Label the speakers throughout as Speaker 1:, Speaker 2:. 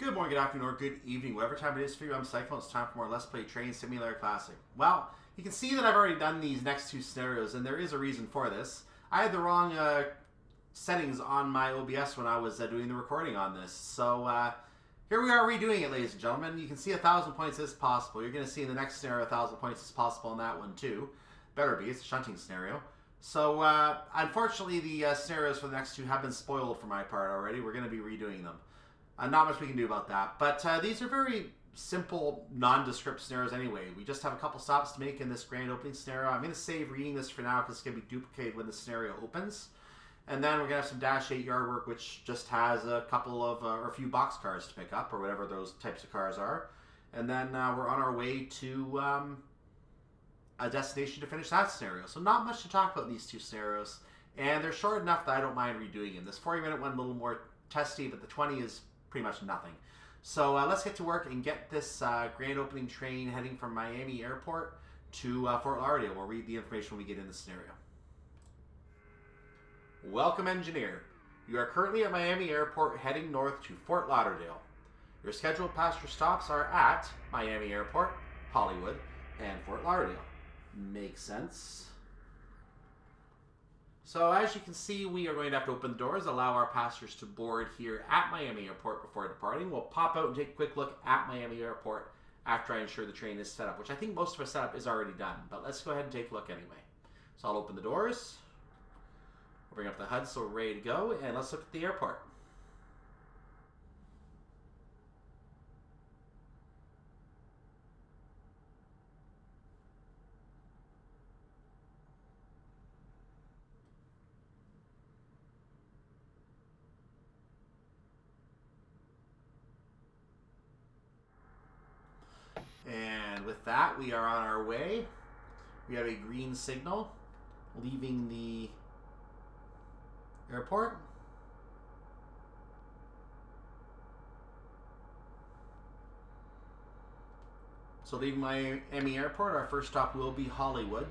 Speaker 1: Good morning, good afternoon, or good evening. Whatever time it is for you, I'm Cyclone. It's time for more Let's Play Train Simulator Classic. Well, you can see that I've already done these next two scenarios, and there is a reason for this. I had the wrong settings on my OBS when I was doing the recording on this. So here we are redoing it, ladies and gentlemen. You can see 1,000 points is possible. You're going to see in the next scenario 1,000 points is possible in that one too. Better be. It's a shunting scenario. So unfortunately, the scenarios for the next two have been spoiled for my part already. We're going to be redoing them. Not much we can do about that. But these are very simple, nondescript scenarios anyway. We just have a couple stops to make in this grand opening scenario. I'm going to save reading this for now because it's going to be duplicated when the scenario opens. And then we're going to have some Dash 8 yard work, which just has a couple of, or a few box cars to pick up, or whatever those types of cars are. And then we're on our way to a destination to finish that scenario. So not much to talk about in these two scenarios. And they're short enough that I don't mind redoing them. This 40-minute one a little more testy, but the 20 is pretty much nothing. So let's get to work and get this grand opening train heading from Miami Airport to Fort Lauderdale. We'll read the information when we get in the scenario. Welcome, engineer. You are currently at Miami Airport heading north to Fort Lauderdale. Your scheduled passenger stops are at Miami Airport, Hollywood, and Fort Lauderdale. Makes sense. So as you can see, we are going to have to open the doors, allow our passengers to board here at Miami Airport before departing. We'll pop out and take a quick look at Miami Airport after I ensure the train is set up, which I think most of our setup is already done. But let's go ahead and take a look anyway. So I'll open the doors. We'll bring up the HUD so we're ready to go, and let's look at the airport. And with that, we are on our way. We have a green signal leaving the airport. So leaving Miami Airport, our first stop will be Hollywood.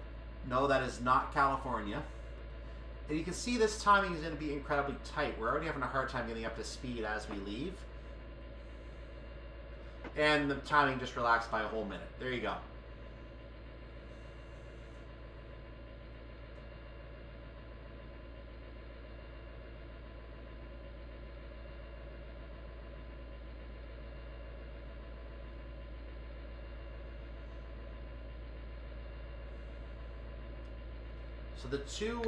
Speaker 1: No, that is not California. And you can see this timing is going to be incredibly tight. We're already having a hard time getting up to speed as we leave. And the timing just relaxed by a whole minute. There you go. So the two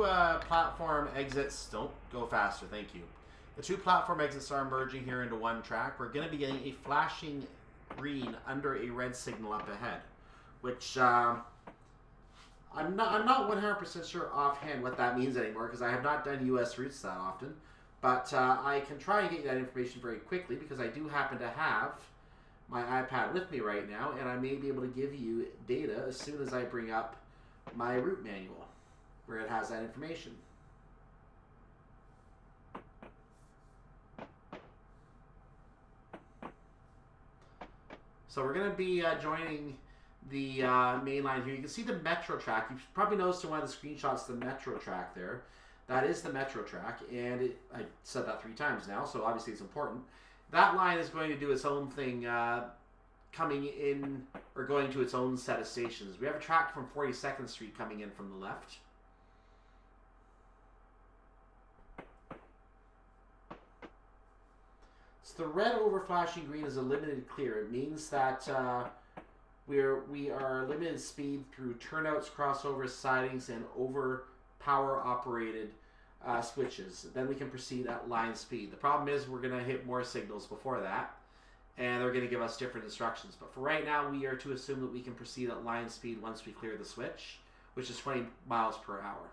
Speaker 1: platform exits, don't go faster, thank you. The two platform exits are merging here into one track. We're going to be getting a flashing green under a red signal up ahead, which I'm not 100% sure offhand what that means anymore because I have not done US routes that often. But I can try and get you that information very quickly because I do happen to have my iPad with me right now, and I may be able to give you data as soon as I bring up my route manual where it has that information. So we're going to be joining the main line here. You can see the metro track. You've probably noticed in one of the screenshots the metro track there. That is the metro track, and I said that 3 times now, so obviously it's important. That line is going to do its own thing, coming in, or going to its own set of stations. We have a track from 42nd Street coming in from the left. So the red over flashing green is a limited clear. It means that we are limited speed through turnouts, crossovers, sidings, and over power operated switches. Then we can proceed at line speed. The problem is we're going to hit more signals before that, and they're going to give us different instructions. But for right now, we are to assume that we can proceed at line speed once we clear the switch, which is 20 miles per hour.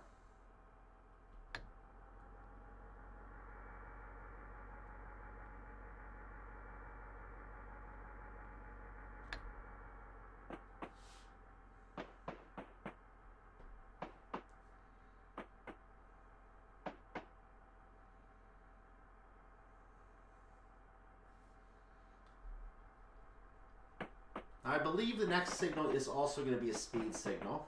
Speaker 1: I believe the next signal is also going to be a speed signal.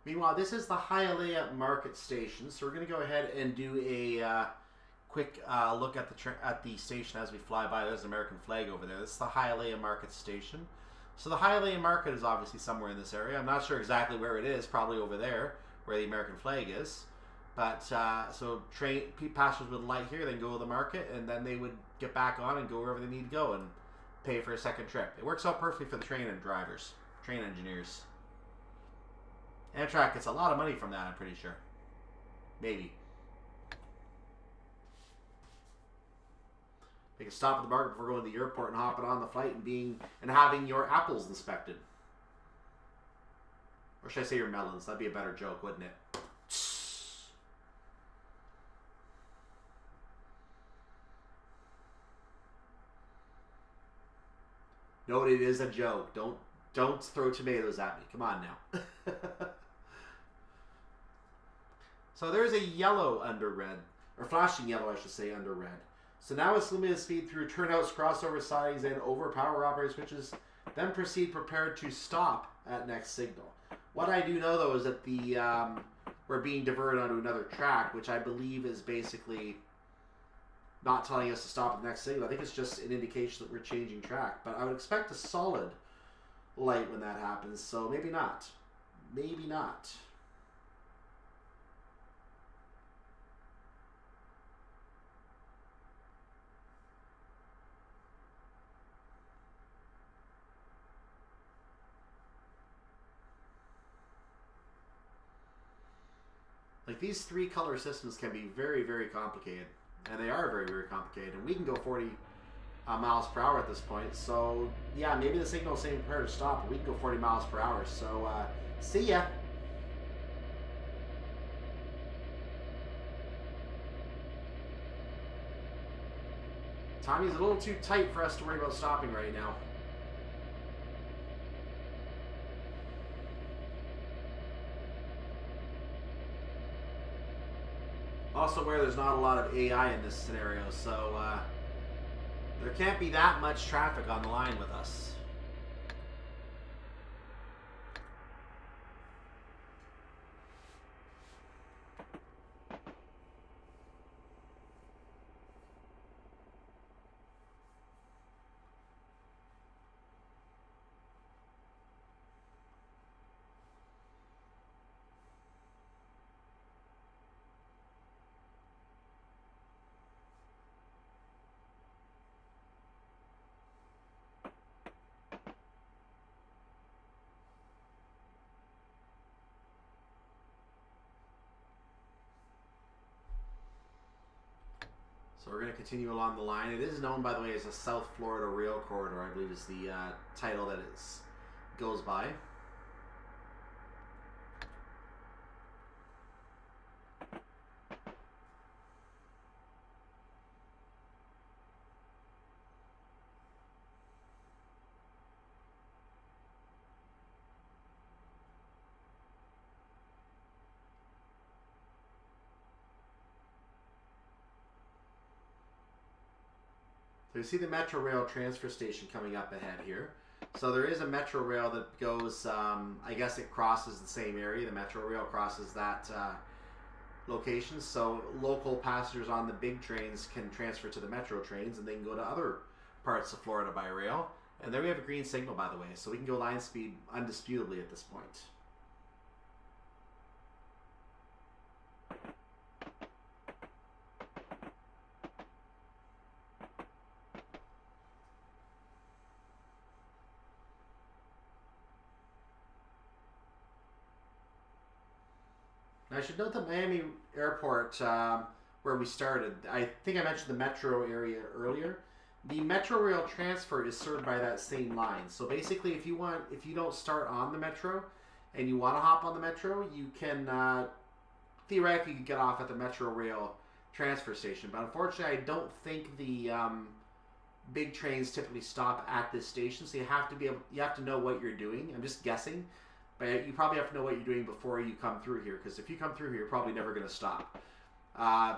Speaker 1: Meanwhile, this is the Hialeah Market Station, so we're going to go ahead and do a quick look at the station as we fly by. There's an American flag over there. This is the Hialeah Market Station. So the Hialeah Market is obviously somewhere in this area. I'm not sure exactly where it is. Probably over there, where the American flag is. But so passengers would light here, then go to the market, and then they would get back on and go wherever they need to go and pay for a second trip. It works out perfectly for the train engineers. Amtrak gets a lot of money from that, I'm pretty sure. Maybe. Make a stop at the market before going to the airport and hopping on the flight and having your apples inspected. Or should I say your melons? That'd be a better joke, wouldn't it? No, it is a joke. Don't throw tomatoes at me. Come on now. So there's a yellow under red, or flashing yellow, I should say, under red. So now it's limited speed through turnouts, crossover sidings, and over power operator switches. Then proceed prepared to stop at next signal. What I do know though is that we're being diverted onto another track, which I believe is basically not telling us to stop at the next signal. I think it's just an indication that we're changing track. But I would expect a solid light when that happens. So maybe not. Maybe not. Like, these three color systems can be very, very complicated. And they are very, very complicated. And we can go 40 miles per hour at this point. So, yeah, maybe the signal is saying prepare to stop, but we can go 40 miles per hour. So, see ya. Timing's a little too tight for us to worry about stopping right now. Also aware there's not a lot of AI in this scenario, so there can't be that much traffic on the line with us. So we're going to continue along the line. It is known, by the way, as a South Florida Rail Corridor, I believe is the title that it goes by. So you see the Metro Rail transfer station coming up ahead here. So there is a Metro Rail that goes, I guess it crosses the same area. The Metro Rail crosses that location. So local passengers on the big trains can transfer to the Metro trains and they can go to other parts of Florida by rail. And there we have a green signal, by the way. So we can go line speed undisputably at this point. I should note that Miami Airport, where we started, I think I mentioned the Metro area earlier. The Metro Rail transfer is served by that same line. So basically, if you don't start on the Metro and you want to hop on the Metro, you can theoretically get off at the Metro Rail transfer station. But unfortunately, I don't think the big trains typically stop at this station. So you have to know what you're doing. I'm just guessing. But you probably have to know what you're doing before you come through here, because if you come through here, you're probably never going to stop. I'm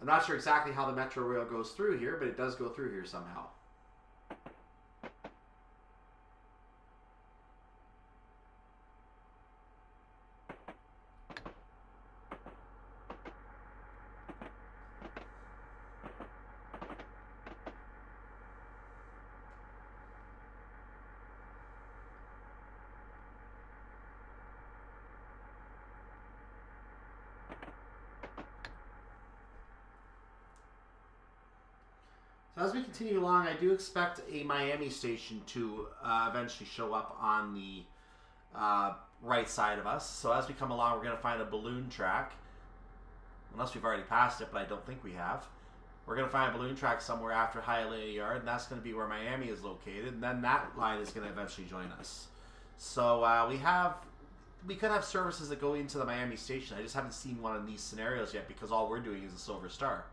Speaker 1: not sure exactly how the Metro Rail goes through here, but it does go through here somehow. As we continue along, I do expect a Miami station to eventually show up on the right side of us. So as we come along, we're going to find a balloon track. Unless we've already passed it, but I don't think we have. We're going to find a balloon track somewhere after Hialeah Yard, and that's going to be where Miami is located. And then that line is going to eventually join us. So we could have services that go into the Miami station. I just haven't seen one in these scenarios yet because all we're doing is a Silver Star.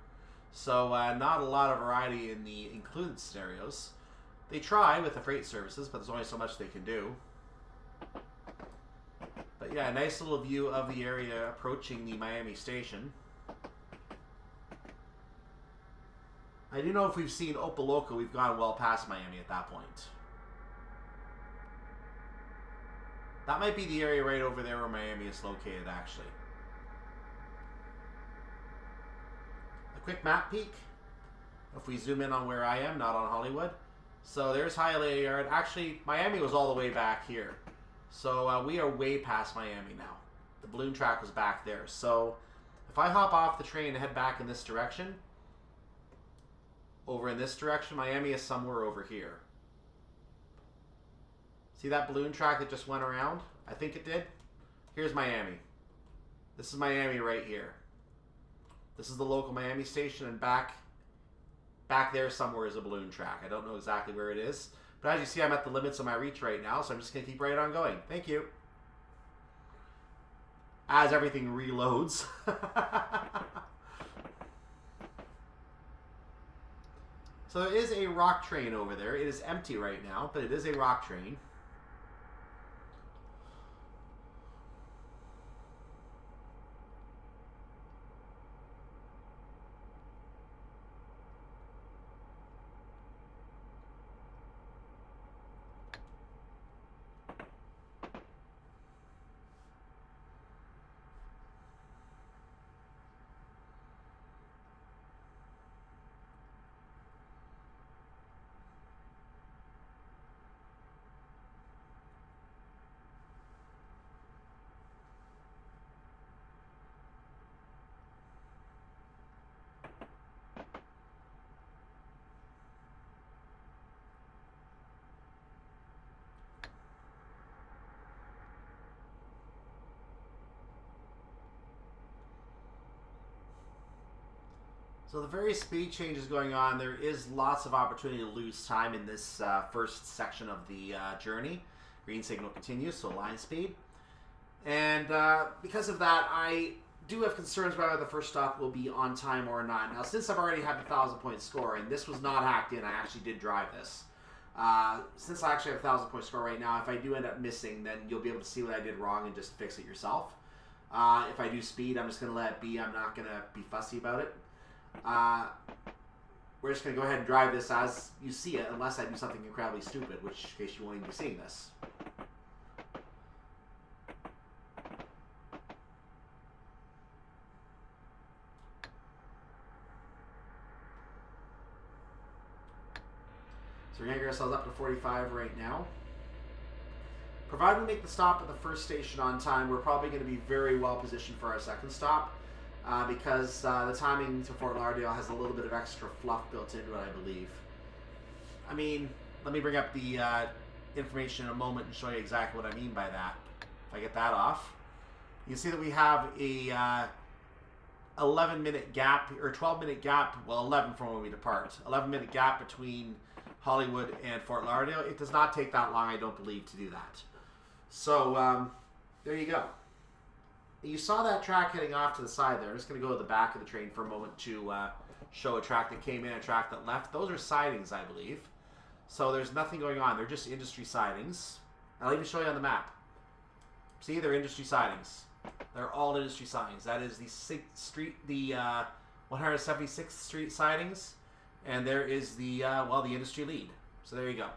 Speaker 1: So not a lot of variety in the included scenarios. They try with the freight services, but there's only so much they can do. But yeah, a nice little view of the area approaching the Miami station. I do know if we've seen Opaloka, we've gone well past Miami at that point. That might be the area right over there where Miami is located, actually. A quick map peek. If we zoom in on where I am, not on Hollywood. So there's Hialeah Yard. Actually, Miami was all the way back here. So we are way past Miami now. The balloon track was back there. So if I hop off the train and head back in this direction, over in this direction, Miami is somewhere over here. See that balloon track that just went around? I think it did. Here's Miami. This is Miami right here. This is the local Miami station, and back there somewhere is a balloon track. I don't know exactly where it is. But as you see, I'm at the limits of my reach right now, so I'm just going to keep right on going. Thank you. As everything reloads. So there is a rock train over there. It is empty right now, but it is a rock train. So the various speed changes going on, there is lots of opportunity to lose time in this first section of the journey. Green signal continues, so line speed. And because of that, I do have concerns about whether the first stop will be on time or not. Now, since I've already had the 1,000-point score, and this was not hacked in, I actually did drive this. Since I actually have a 1,000-point score right now, if I do end up missing, then you'll be able to see what I did wrong and just fix it yourself. If I do speed, I'm just going to let it be. I'm not going to be fussy about it. We're just going to go ahead and drive this as you see it, unless I do something incredibly stupid, which in case you won't even be seeing this. So we're going to get ourselves up to 45 right now. Provided we make the stop at the first station on time, we're probably going to be very well positioned for our second stop. Because the timing to Fort Lauderdale has a little bit of extra fluff built into it, I believe. I mean, let me bring up the information in a moment and show you exactly what I mean by that. If I get that off, you can see that we have a 11-minute gap, or 12-minute gap, well, 11 from when we depart. 11-minute gap between Hollywood and Fort Lauderdale. It does not take that long, I don't believe, to do that. So, there you go. You saw that track heading off to the side there. I'm just going to go to the back of the train for a moment to show a track that came in, a track that left. Those are sidings, I believe. So there's nothing going on. They're just industry sidings. I'll even show you on the map. See, they're industry sidings. They're all industry sidings. That is the 176th Street sidings. And there is the, the industry lead. So there you go.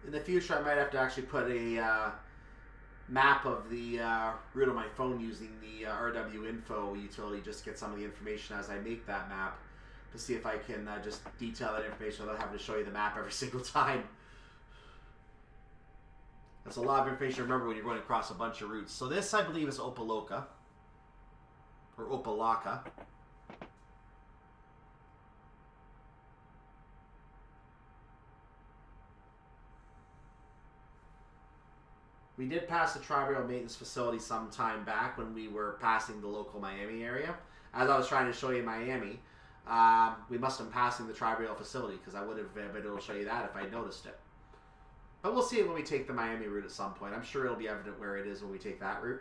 Speaker 1: In the future, I might have to actually put a map of the route on my phone using the RW Info utility just to get some of the information as I make that map to see if I can just detail that information without having to show you the map every single time. That's a lot of information to remember when you're going across a bunch of routes. So this, I believe, is Opaloka. Or Opalaka. We did pass the Tri-Rail Maintenance Facility some time back when we were passing the local Miami area. As I was trying to show you Miami, we must have been passing the Tri-Rail Facility because I would have been able to show you that if I noticed it. But we'll see it when we take the Miami route at some point. I'm sure it'll be evident where it is when we take that route.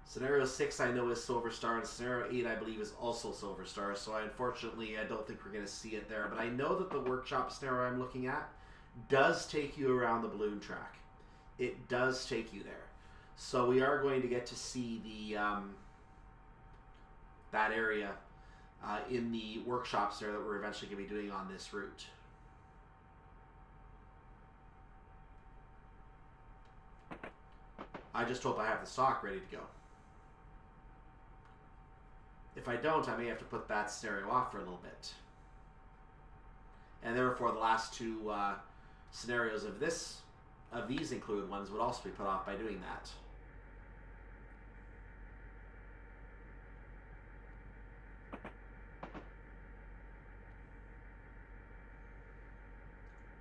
Speaker 1: Scenario 6 I know is Silver Star, and Scenario 8 I believe is also Silver Star, so unfortunately I don't think we're going to see it there. But I know that the workshop scenario I'm looking at does take you around the balloon track. It does take you there. So we are going to get to see the that area in the workshops there that we're eventually going to be doing on this route. I just hope I have the stock ready to go. If I don't, I may have to put that scenario off for a little bit. And therefore, the last two scenarios of these included ones would also be put off by doing that.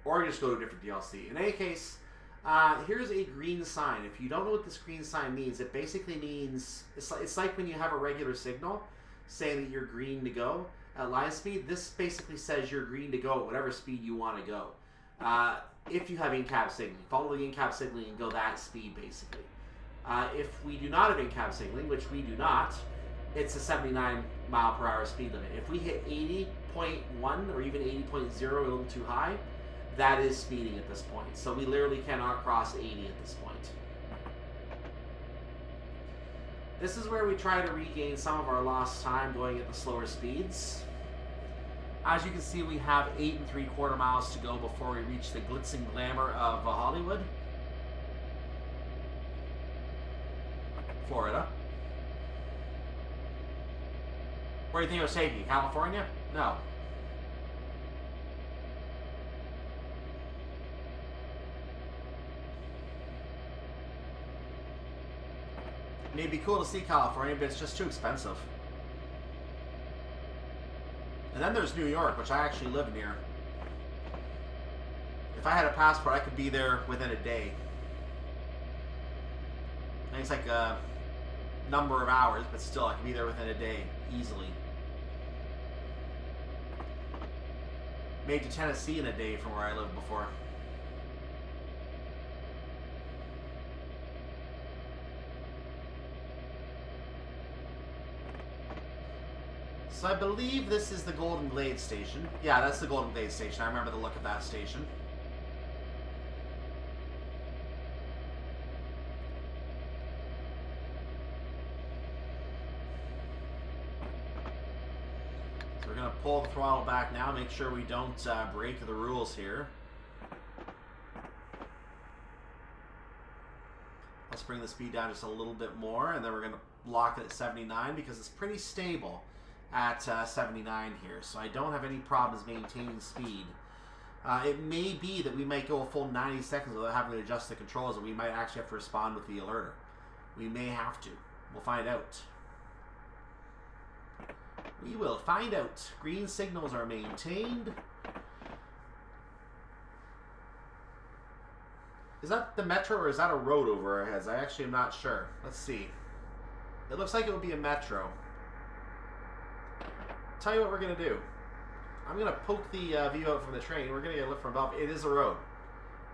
Speaker 1: Or just go to a different DLC. In any case, here's a green sign. If you don't know what this green sign means, it basically means, it's like when you have a regular signal saying that you're green to go at line speed. This basically says you're green to go at whatever speed you want to go. If you have in-cab signaling, follow the in-cab signaling and go that speed basically. If we do not have in-cab signaling, which we do not, it's a 79 mile per hour speed limit. If we hit 80.1 or even 80.0, a little too high, that is speeding at this point. So we literally cannot cross 80 at this point. This is where we try to regain some of our lost time going at the slower speeds. As you can see, we have 8 3/4 miles to go before we reach the glitz and glamour of Hollywood, Florida. Where do you think it was taking you? California? No. It'd be cool to see California, but it's just too expensive. And then there's New York, which I actually live near. If I had a passport, I could be there within a day. I think it's like a number of hours, but still, I could be there within a day, easily. Made to Tennessee in a day from where I lived before. So I believe this is the Golden Glade station. Yeah, that's the Golden Glade station. I remember the look of that station. So we're going to pull the throttle back now, make sure we don't break the rules here. Let's bring the speed down just a little bit more, and then we're going to lock it at 79 because it's pretty stable at 79 here, so I don't have any problems maintaining speed. It may be that we might go a full 90 seconds without having to adjust the controls, and we might actually have to respond with the alerter. We may have to. We'll find out. We will find out. Green signals are maintained. Is that the metro or is that a road over our heads? I actually am not sure. Let's see. It looks like it would be a metro. Tell you what we're going to do. I'm going to poke the view out from the train. We're going to get a lift from above. It is a road.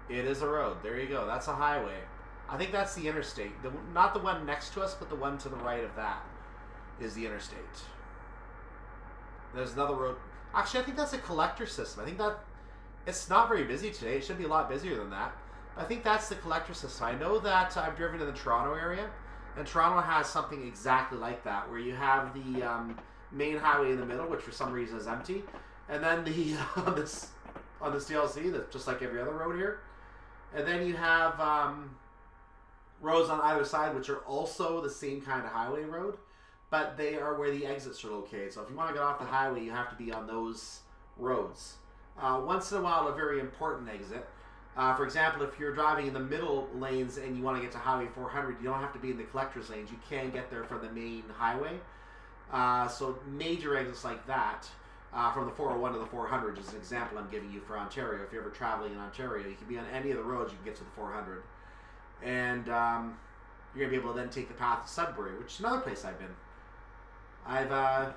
Speaker 1: It is a road. There you go. That's a highway. I think that's the interstate. Not the one next to us, but the one to the right of that is the interstate. There's another road. Actually, I think that's a collector system. I think that it's not very busy today. It should be a lot busier than that. I think that's the collector system. I know that I've driven in the Toronto area, and Toronto has something exactly like that, where you have the main highway in the middle, which for some reason is empty, And then the on this DLC, that's just like every other road here. And then you have roads on either side, which are also the same kind of highway road, but they are where the exits are located. So if you want to get off the highway, you have to be on those roads. Once in a while, a very important exit. For example, if you're driving in the middle lanes and you want to get to Highway 400, you don't have to be in the collector's lanes. You can get there from the main highway. So major exits like that, from the 401 to the 400 is an example I'm giving you for Ontario. If you're ever traveling in Ontario, you can be on any of the roads, you can get to the 400. And you're going to be able to then take the path to Sudbury, which is another place I've been. I've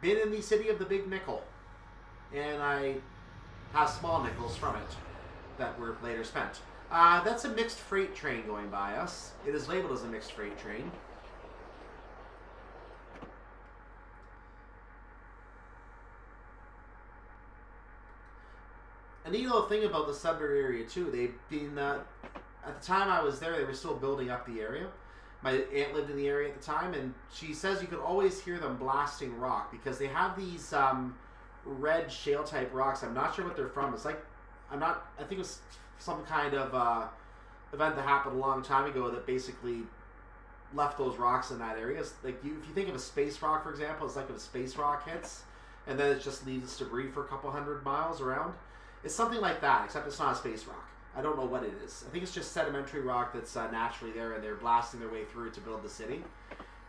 Speaker 1: been in the city of the Big Nickel, and I have small nickels from it that were later spent. That's a mixed freight train going by us. It is labeled as a mixed freight train. A neat little thing about the Sudbury area too, they've been, at the time I was there, they were still building up the area. My aunt lived in the area at the time, and she says you could always hear them blasting rock because they have these red shale type rocks. I'm not sure what they're from. It's like, I think it was some kind of event that happened a long time ago that basically left those rocks in that area. It's like if you think of a space rock, for example, it's like if a space rock hits, and then it just leaves its debris for a couple hundred miles around. It's something like that, except it's not a space rock. I don't know what it is. I think it's just sedimentary rock that's naturally there, and they're blasting their way through to build the city.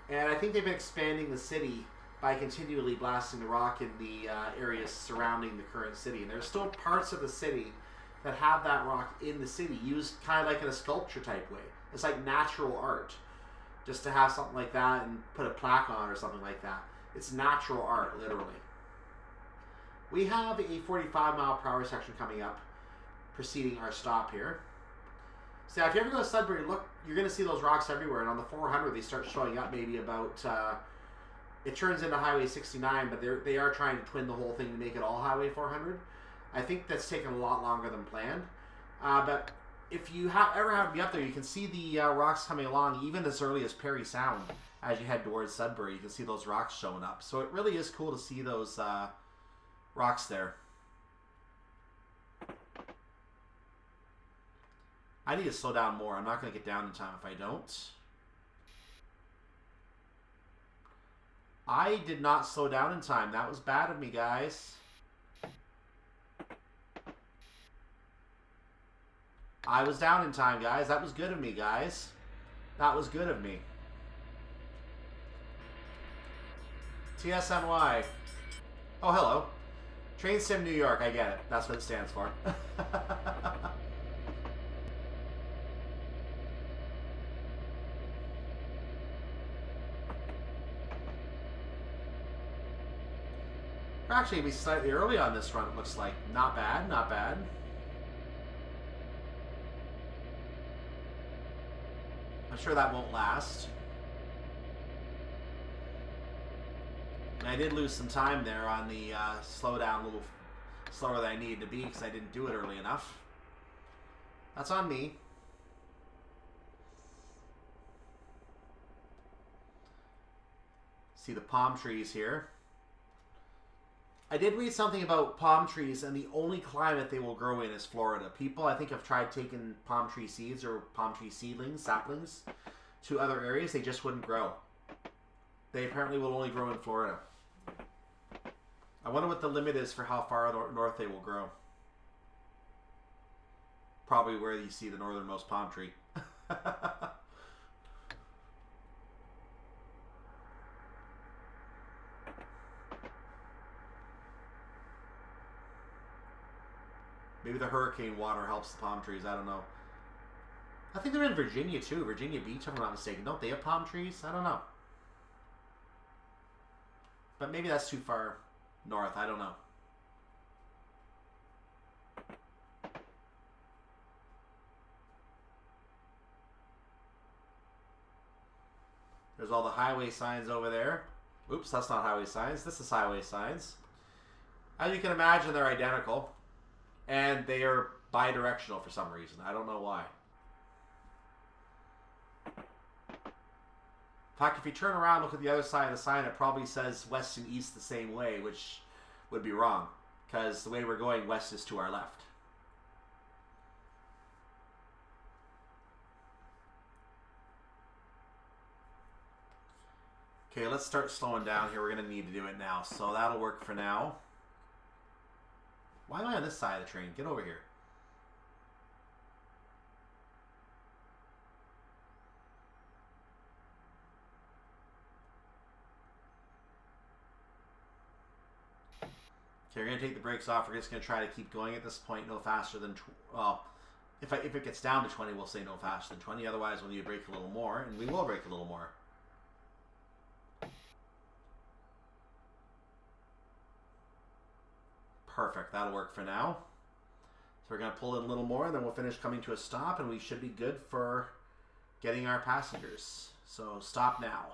Speaker 1: And I think they've been expanding the city by continually blasting the rock in the areas surrounding the current city. And there's still parts of the city that have that rock in the city, used kind of like in a sculpture type way. It's like natural art. Just to have something like that and put a plaque on or something like that. It's natural art, literally. We have a 45-mile-per-hour section coming up, preceding our stop here. So if you ever go to Sudbury, look, you're going to see those rocks everywhere. And on the 400, they start showing up maybe about, it turns into Highway 69, but they are trying to twin the whole thing to make it all Highway 400. I think that's taken a lot longer than planned. But if you ever have to be up there, you can see the rocks coming along, even as early as Perry Sound. As you head towards Sudbury, you can see those rocks showing up. So it really is cool to see those rocks there. I need to slow down more. I'm not going to get down in time if I don't. I did not slow down in time. That was bad of me, guys. I was down in time, guys. That was good of me, guys. That was good of me. TSNY. Oh, hello. Train Sim New York. I get it. That's what it stands for. We're actually going to be slightly early on this run, it looks like. Not bad, not bad. I'm sure that won't last. And I did lose some time there on the slow down a little slower than I needed to be because I didn't do it early enough. That's on me. See the palm trees here. I did read something about palm trees, and the only climate they will grow in is Florida. People, I think, have tried taking palm tree seeds or palm tree seedlings, saplings, to other areas. They just wouldn't grow. They apparently will only grow in Florida. I wonder what the limit is for how far north they will grow. Probably where you see the northernmost palm tree. Maybe the hurricane water helps the palm trees. I don't know. I think they're in Virginia, too. Virginia Beach, if I'm not mistaken. Don't they have palm trees? I don't know. But maybe that's too far north. I don't know. There's all the highway signs over there. Oops, that's not highway signs. This is highway signs. As you can imagine, they're identical. And they are bi-directional for some reason. I don't know why. In fact, if you turn around and look at the other side of the sign, it probably says west and east the same way, which would be wrong. because the way we're going west is to our left. Okay, let's start slowing down here. We're going to need to do it now. So that'll work for now. Why am I on this side of the train? Get over here. Okay, we're going to take the brakes off. We're just going to try to keep going at this point, no faster than... Well, if it gets down to 20, we'll say no faster than 20. Otherwise, we'll need to brake a little more, and we will brake a little more. Perfect. That'll work for now. So we're going to pull in a little more, and then we'll finish coming to a stop, and we should be good for getting our passengers. So stop now.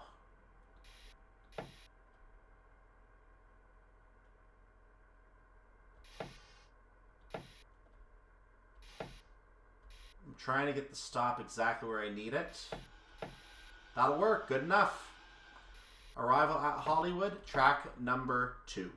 Speaker 1: I'm trying to get the stop exactly where I need it. That'll work. Good enough. Arrival at Hollywood, track number 2.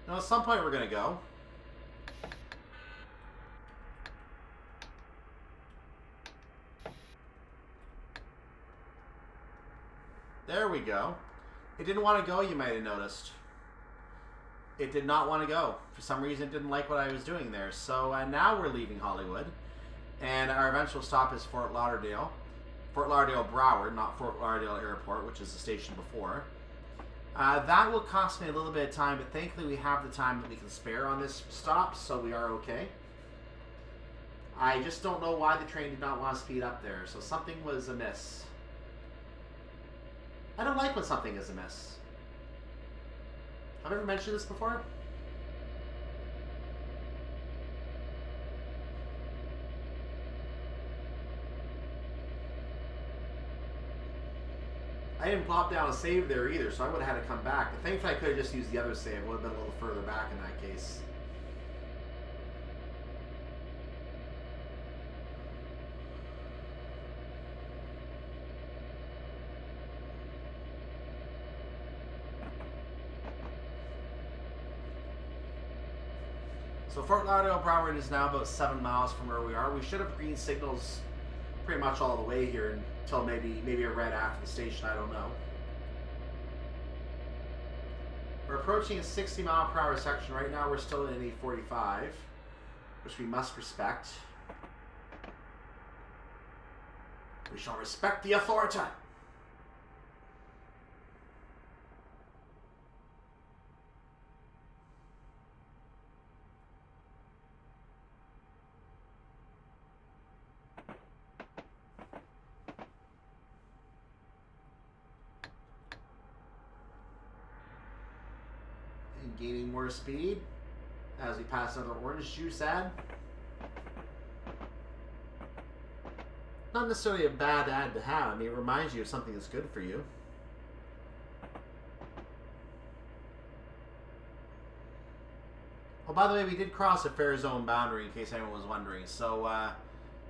Speaker 1: Now, at some point, we're going to go. There we go. It didn't want to go, you might have noticed. It did not want to go. For some reason, it didn't like what I was doing there. So now we're leaving Hollywood. And our eventual stop is Fort Lauderdale. Fort Lauderdale, Broward, not Fort Lauderdale Airport, which is the station before. That will cost me a little bit of time, but thankfully we have the time that we can spare on this stop, so we are okay. I just don't know why the train did not want to speed up there, so something was amiss. I don't like when something is amiss. Have I ever mentioned this before? I didn't plop down a save there either, so I would have had to come back. But thankfully I could have just used the other save. It would have been a little further back in that case. So Fort Lauderdale, Broward is now about 7 miles from where we are. We should have green signals pretty much all the way here until maybe a red after the station, I don't know. We're approaching a 60-mile-per-hour section. Right now we're still in a 45, which we must respect. We shall respect the authority. Gaining more speed as we pass another orange juice ad. Not necessarily a bad ad to have. I mean, it reminds you of something that's good for you. Oh, by the way, we did cross a fare zone boundary in case anyone was wondering. So,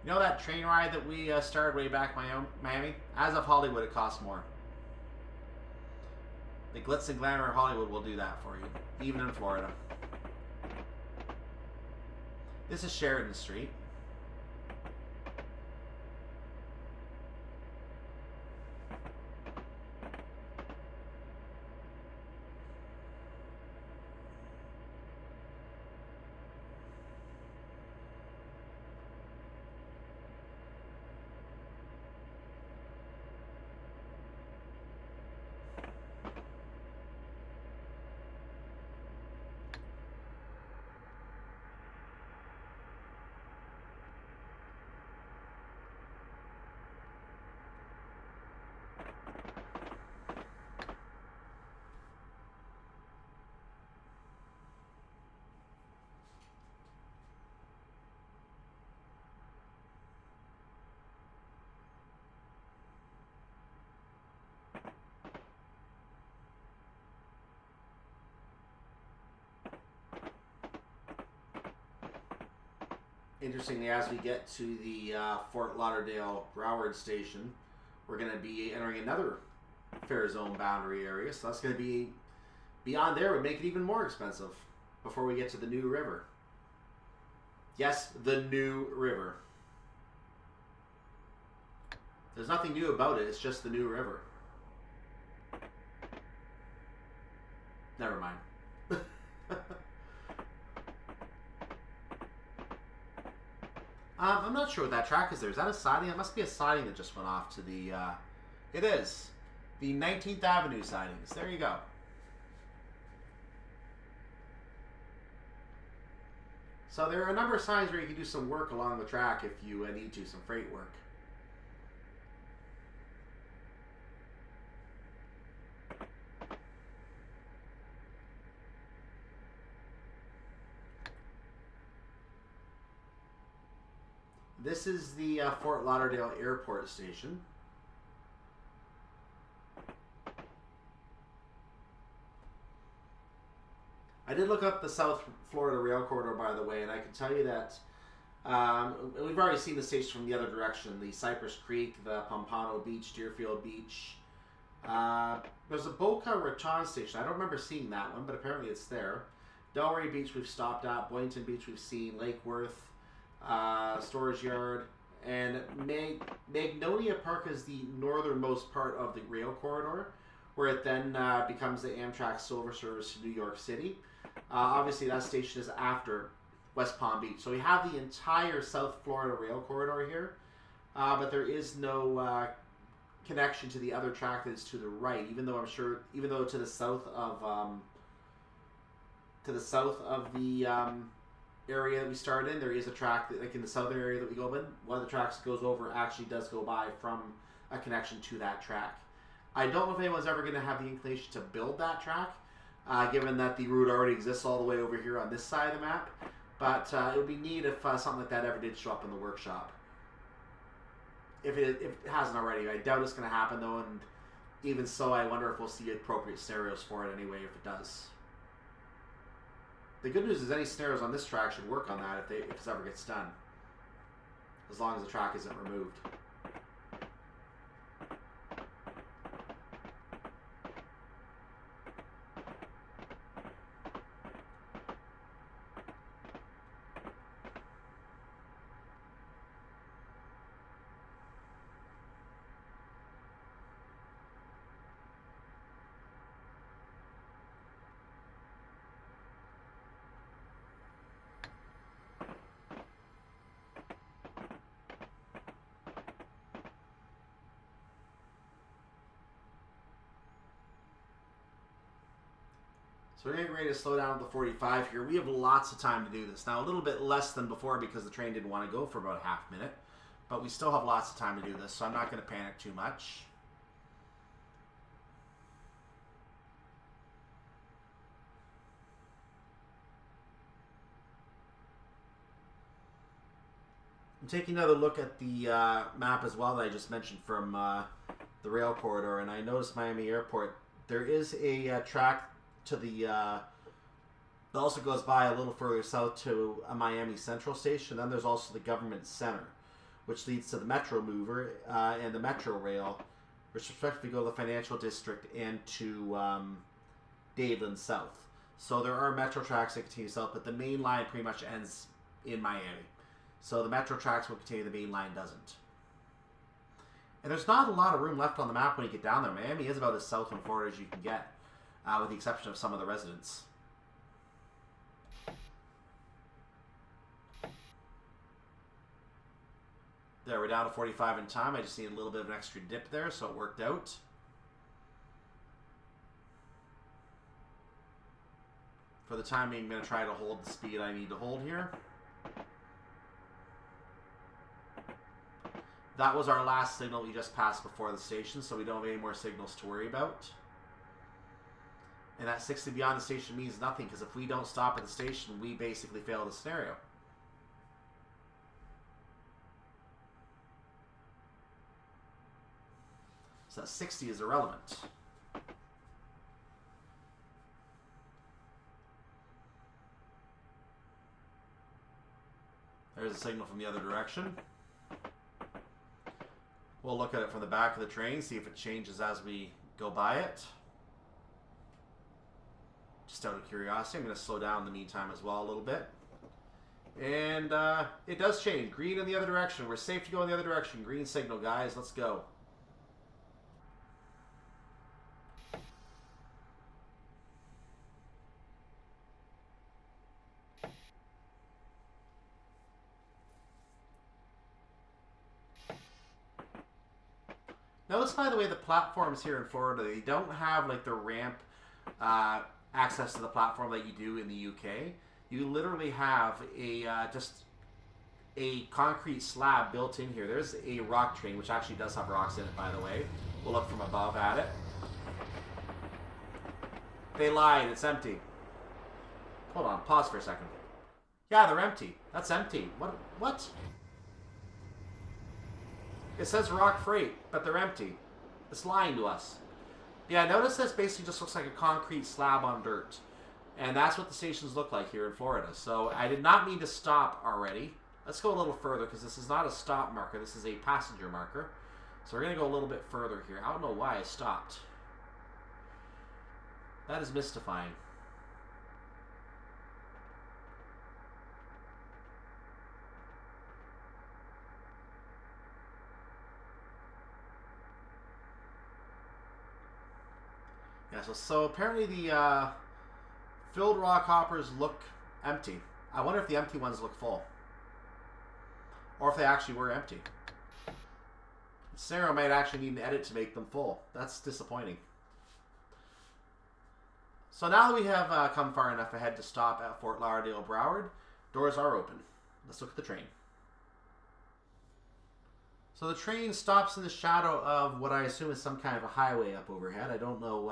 Speaker 1: you know that train ride that we started way back in Miami? As of Hollywood, it costs more. The glitz and glamour of Hollywood will do that for you, even in Florida. This is Sheridan Street. Interestingly, as we get to the Fort Lauderdale Broward station, we're going to be entering another fare zone boundary area. So that's going to be beyond there, would make it even more expensive before we get to the New River. Yes, the New River. There's nothing new about it. It's just the New River. Never mind. I'm not sure what that track is there. Is that a siding? It must be a siding that just went off to the... it is. The 19th Avenue sidings. There you go. So there are a number of signs where you can do some work along the track if you need to, some freight work. This is the Fort Lauderdale Airport station. I did look up the South Florida Rail Corridor, by the way, and I can tell you that we've already seen the station from the other direction. The Cypress Creek, the Pompano Beach, Deerfield Beach. There's a Boca Raton station. I don't remember seeing that one, but apparently it's there. Delray Beach we've stopped at. Boynton Beach we've seen. Lake Worth. Storage Yard, and Magnolia Park is the northernmost part of the rail corridor, where it then becomes the Amtrak Silver Service to New York City. Obviously, that station is after West Palm Beach. So we have the entire South Florida rail corridor here, but there is no connection to the other track that is to the right. Even though to the south of the area that we started in, there is a track that, like in the southern area that we go in, one of the tracks that goes over actually does go by from a connection to that track. I don't know if anyone's ever going to have the inclination to build that track, given that the route already exists all the way over here on this side of the map, but it would be neat if something like that ever did show up in the workshop. If it hasn't already. I doubt it's going to happen though, and even so, I wonder if we'll see appropriate scenarios for it anyway if it does. The good news is any scenarios on this track should work on that if it ever gets done. As long as the track isn't removed. So we're getting ready to slow down to the 45 here. We have lots of time to do this. Now, a little bit less than before because the train didn't want to go for about a half minute. But we still have lots of time to do this, so I'm not going to panic too much. I'm taking another look at the map as well that I just mentioned from the rail corridor, and I noticed Miami Airport. There is a track to the that also goes by a little further south to a Miami Central station. Then there's also the Government Center, which leads to the Metro Mover and the Metro Rail, which respectively go to the Financial District and to Dadeland South. So there are Metro tracks that continue south, but the main line pretty much ends in Miami. So the Metro tracks will continue, the main line doesn't. And there's not a lot of room left on the map when you get down there. Miami is about as south in Florida as you can get, with the exception of some of the residents. There, we're down to 45 in time. I just need a little bit of an extra dip there, so it worked out. For the time being, I'm going to try to hold the speed I need to hold here. That was our last signal we just passed before the station, so we don't have any more signals to worry about. And that 60 beyond the station means nothing, because if we don't stop at the station, we basically fail the scenario. So that 60 is irrelevant. There's a signal from the other direction. We'll look at it from the back of the train, see if it changes as we go by it. Just out of curiosity, I'm going to slow down in the meantime as well a little bit. And it does change. Green in the other direction. We're safe to go in the other direction. Green signal, guys. Let's go. Notice, by the way, the platforms here in Florida, they don't have like the ramp access to the platform that you do in the UK. You literally have a just a concrete slab built in here. There's a rock train, which actually does have rocks in it, by the way. We'll look from above at it. They lied. It's empty. Hold on. Pause for a second. Yeah, they're empty. That's empty. What? It says rock freight, but they're empty. It's lying to us. Yeah, notice this basically just looks like a concrete slab on dirt. And that's what the stations look like here in Florida. So I did not mean to stop already. Let's go a little further because this is not a stop marker. This is a passenger marker. So we're going to go a little bit further here. I don't know why I stopped. That is mystifying. Yeah, so apparently the filled rock hoppers look empty. I wonder if the empty ones look full. Or if they actually were empty. Sarah might actually need an edit to make them full. That's disappointing. So now that we have come far enough ahead to stop at Fort Lauderdale, Broward, doors are open. Let's look at the train. So the train stops in the shadow of what I assume is some kind of a highway up overhead. I don't know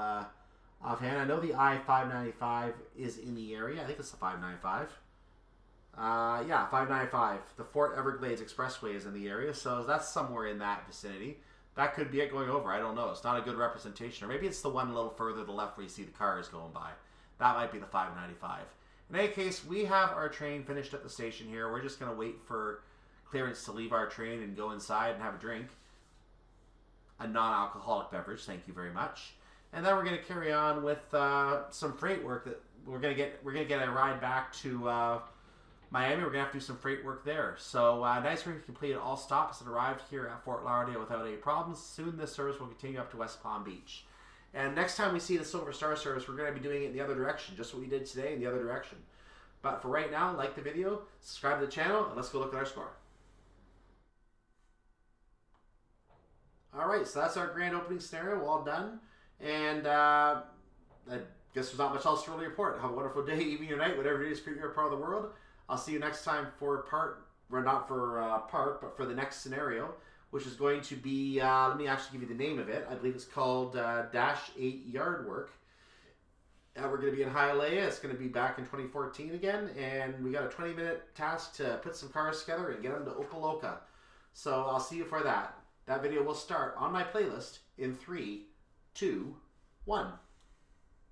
Speaker 1: offhand. I know the I-595 is in the area. I think it's the 595. Yeah, 595. The Fort Everglades Expressway is in the area, so that's somewhere in that vicinity. That could be it going over. I don't know. It's not a good representation. Or maybe it's the one a little further to the left where you see the cars going by. That might be the 595. In any case, we have our train finished at the station here. We're just going to wait for clearance to leave our train and go inside and have a drink. A non-alcoholic beverage, thank you very much. And then we're going to carry on with some freight work that we're going to get a ride back to Miami. We're going to have to do some freight work there. So nice we've completed all stops and arrived here at Fort Lauderdale without any problems. Soon this service will continue up to West Palm Beach. And next time we see the Silver Star service, we're going to be doing it in the other direction, just what we did today in the other direction. But for right now, like the video, subscribe to the channel, and let's go look at our score. Alright, so that's our grand opening scenario, all done. And I guess there's not much else to really report. Have a wonderful day, evening, or night, whatever it is for your part of the world. I'll see you next time for not for part, but for the next scenario, which is going to be, let me actually give you the name of it. I believe it's called Dash 8 Yard Work. We're going to be in Hialeah. It's going to be back in 2014 again, and we got a 20-minute task to put some cars together and get them to Opaloka. So I'll see you for that. That video will start on my playlist in 3, 2, 1.